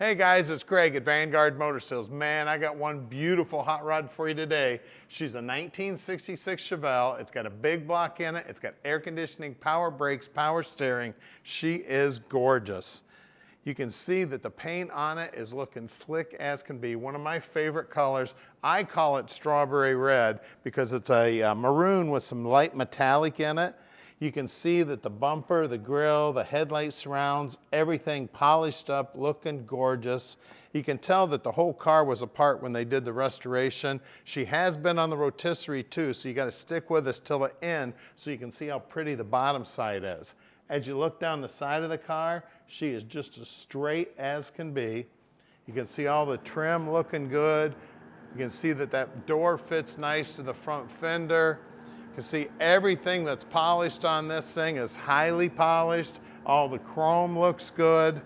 Hey guys, it's Greg at Vanguard Motor Sales. Man, I got one beautiful hot rod for you today. She's a 1966 Chevelle. It's got a big block in it. It's got air conditioning, power brakes, power steering. She is gorgeous. You can see that the paint on it is looking slick as can be. One of my favorite colors. I call it strawberry red because it's a maroon with some light metallic in it. You can see that the bumper, the grille, the headlight surrounds, everything polished up, looking gorgeous. You can tell that the whole car was apart when they did the restoration. She has been on the rotisserie too, so you got to stick with us till the end so you can see how pretty the bottom side is. As you look down the side of the car, she is just as straight as can be. You can see all the trim looking good. You can see that that door fits nice to the front fender. You can see everything that's polished on this thing is highly polished. All the chrome looks good.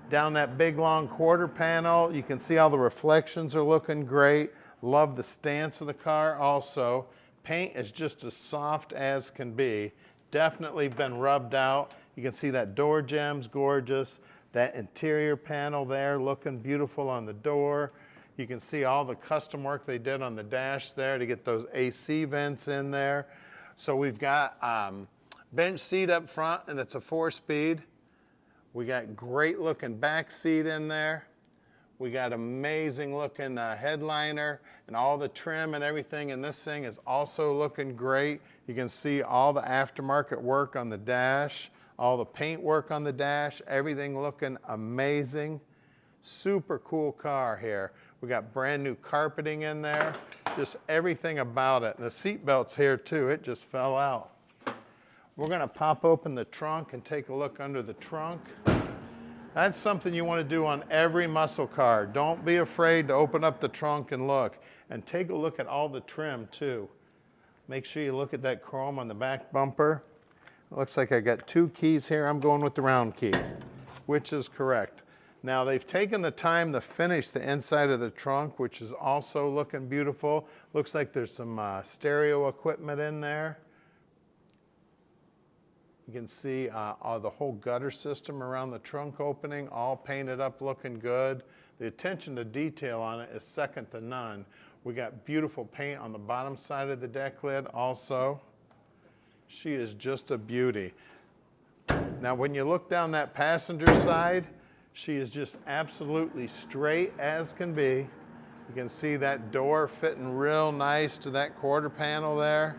Down that big long quarter panel, you can see all the reflections are looking great. Love the stance of the car also. Paint is just as soft as can be. Definitely been rubbed out. You can see that door jam's gorgeous. That interior panel there looking beautiful on the door. You can see all the custom work they did on the dash there to get those AC vents in there. So we've got bench seat up front, and it's a 4-speed. We got great looking back seat in there. We got amazing looking headliner, and all the trim and everything in this thing is also looking great. You can see all the aftermarket work on the dash, all the paint work on the dash, everything looking amazing. Super cool car here. We got brand new carpeting in there, just everything about it. And the seat belt's here too, it just fell out. We're gonna pop open the trunk and take a look under the trunk. That's something you wanna do on every muscle car. Don't be afraid to open up the trunk and look. And take a look at all the trim too. Make sure you look at that chrome on the back bumper. It looks like I got 2 keys here. I'm going with the round key, which is correct. Now they've taken the time to finish the inside of the trunk, which is also looking beautiful. Looks like there's some stereo equipment in there. You can see the whole gutter system around the trunk opening, all painted up looking good. The attention to detail on it is second to none. We got beautiful paint on the bottom side of the deck lid also. She is just a beauty. Now when you look down that passenger side, she is just absolutely straight as can be. You can see that door fitting real nice to that quarter panel there.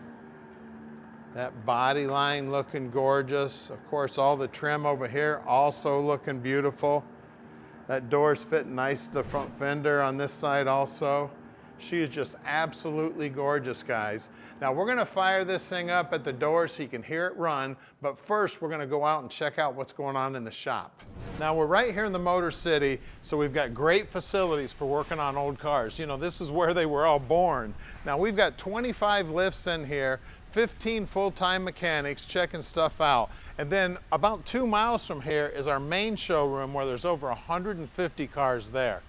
That body line looking gorgeous. Of course, all the trim over here also looking beautiful. That door's fitting nice to the front fender on this side also. She is just absolutely gorgeous, guys. Now we're gonna fire this thing up at the door so you can hear it run, but first we're gonna go out and check out what's going on in the shop. Now we're right here in the Motor City, so we've got great facilities for working on old cars. You know, this is where they were all born. Now we've got 25 lifts in here, 15 full-time mechanics checking stuff out. And then about 2 miles from here is our main showroom where there's over 150 cars there.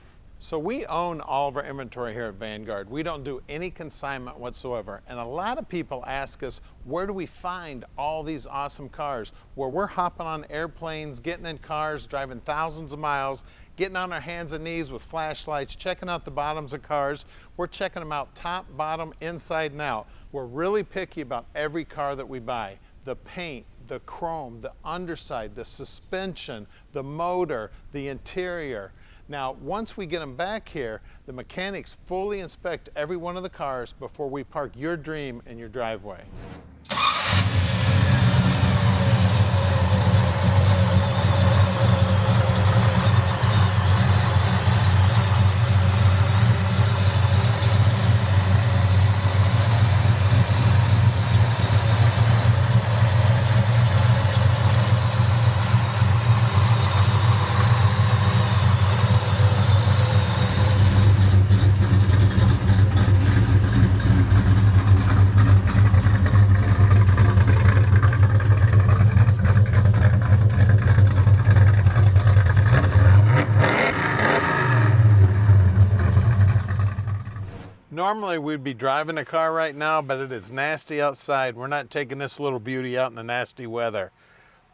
So we own all of our inventory here at Vanguard. We don't do any consignment whatsoever. And a lot of people ask us, where do we find all these awesome cars? Where we're hopping on airplanes, getting in cars, driving thousands of miles, getting on our hands and knees with flashlights, checking out the bottoms of cars. We're checking them out top, bottom, inside and out. We're really picky about every car that we buy. The paint, the chrome, the underside, the suspension, the motor, the interior. Now, once we get them back here, the mechanics fully inspect every one of the cars before we park your dream in your driveway. Normally we'd be driving a car right now, but it is nasty outside. We're not taking this little beauty out in the nasty weather.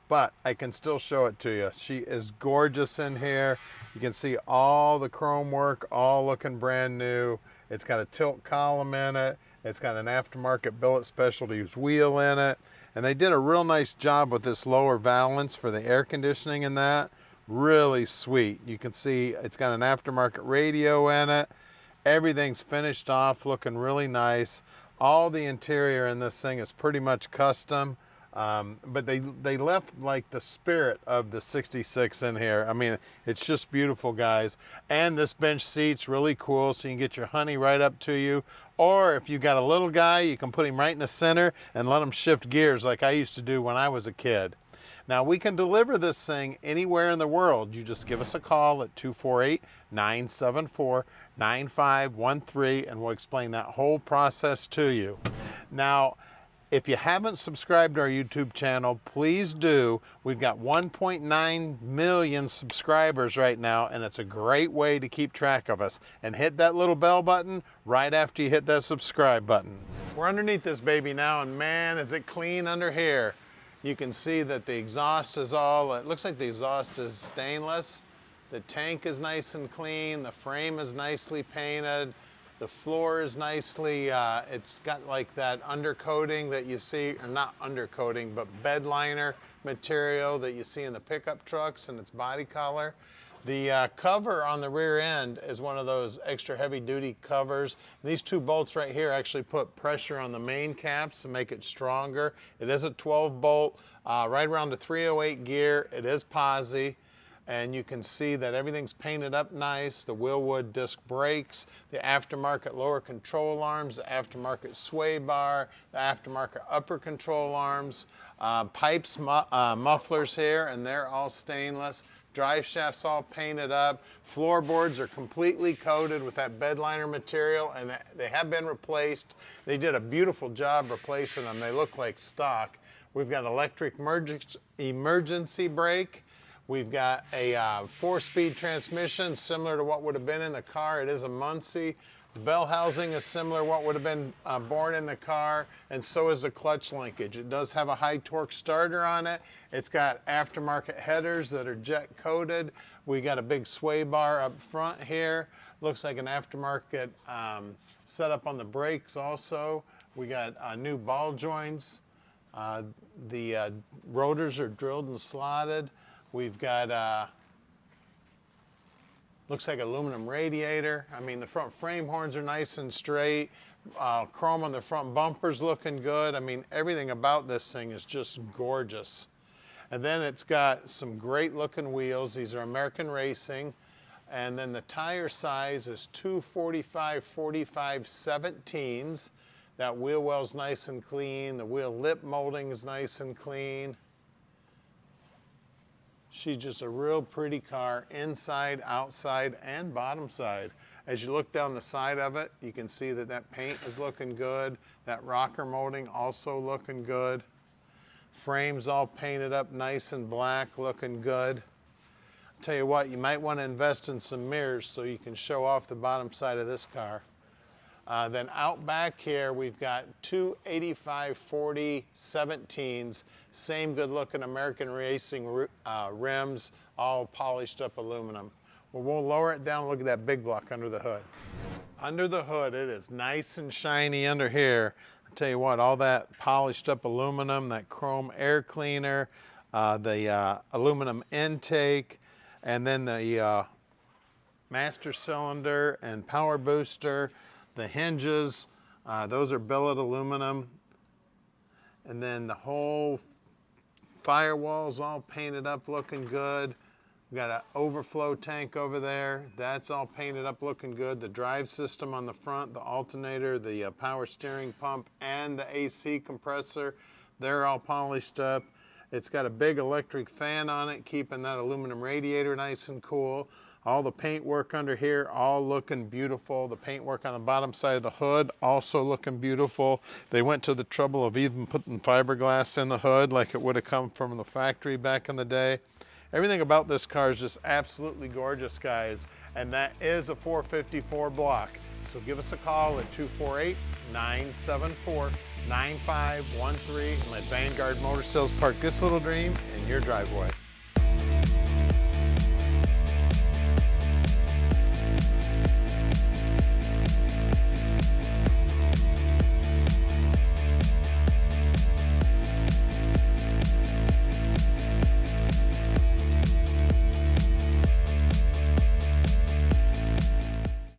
but I can still show it to you. She is gorgeous in here. You can see all the chrome work, all looking brand new. It's got a tilt column in it. It's got an aftermarket billet specialties wheel in it. And they did a real nice job with this lower valance for the air conditioning and that. Really sweet. You can see it's got an aftermarket radio in it. Everything's finished off, looking really nice. All the interior in this thing is pretty much custom. But they left like the spirit of the 66 in here. I mean, it's just beautiful, guys. And this bench seat's really cool, so you can get your honey right up to you. Or if you got a little guy, you can put him right in the center and let him shift gears like I used to do when I was a kid. Now, we can deliver this thing anywhere in the world. You just give us a call at 248-974-9513, and we'll explain that whole process to you. Now, if you haven't subscribed to our YouTube channel, please do. We've got 1.9 million subscribers right now, and it's a great way to keep track of us. And hit that little bell button right after you hit that subscribe button. We're underneath this baby now, and man, is it clean under here. You can see that the exhaust is all, it looks like the exhaust is stainless. The tank is nice and clean. The frame is nicely painted. The floor is nicely, it's got like that undercoating that you see, or not undercoating, but bed liner material that you see in the pickup trucks, and its body color. The cover on the rear end is one of those extra heavy duty covers. These two bolts right here actually put pressure on the main caps to make it stronger. It is a 12 bolt, right around the 308 gear. It is posi. And you can see that everything's painted up nice. The Willwood disc brakes, the aftermarket lower control arms, the aftermarket sway bar, the aftermarket upper control arms, pipes, mufflers here, and they're all stainless. Drive shafts all painted up. Floorboards are completely coated with that bed liner material, and they have been replaced. They did a beautiful job replacing them. They look like stock. We've got electric emergency brake. We've got a 4-speed transmission, similar to what would have been in the car. It is a Muncie. The bell housing is similar to what would have been born in the car, and so is the clutch linkage. It does have a high torque starter on it. It's got aftermarket headers that are jet coated. We got a big sway bar up front here. Looks like an aftermarket setup on the brakes also. We got new ball joints. The rotors are drilled and slotted. We've got, looks like aluminum radiator. I mean, the front frame horns are nice and straight. Chrome on the front bumper's looking good. I mean, everything about this thing is just gorgeous. And then it's got some great looking wheels. These are American Racing. And then the tire size is 245/45/17s. That wheel well's nice and clean. The wheel lip molding is nice and clean. She's just a real pretty car, inside, outside, and bottom side. As you look down the side of it, you can see that that paint is looking good. That rocker molding also looking good. Frame's all painted up nice and black, looking good. I'll tell you what, you might want to invest in some mirrors so you can show off the bottom side of this car. Then out back here, we've got two 85/40/17s, same good looking American Racing rims, all polished up aluminum. Well, we'll lower it down, look at that big block under the hood. Under the hood, it is nice and shiny under here. I'll tell you what, all that polished up aluminum, that chrome air cleaner, the aluminum intake, and then the master cylinder and power booster. The hinges, those are billet aluminum. And then the whole firewall's all painted up looking good. We've got an overflow tank over there. That's all painted up looking good. The drive system on the front, the alternator, the power steering pump, and the AC compressor, they're all polished up. It's got a big electric fan on it, keeping that aluminum radiator nice and cool. All the paint work under here, all looking beautiful. The paint work on the bottom side of the hood, also looking beautiful. They went to the trouble of even putting fiberglass in the hood like it would have come from the factory back in the day. Everything about this car is just absolutely gorgeous, guys. And that is a 454 block. So give us a call at 248-974 9513 and let Vanguard Motor Sales park this little dream in your driveway.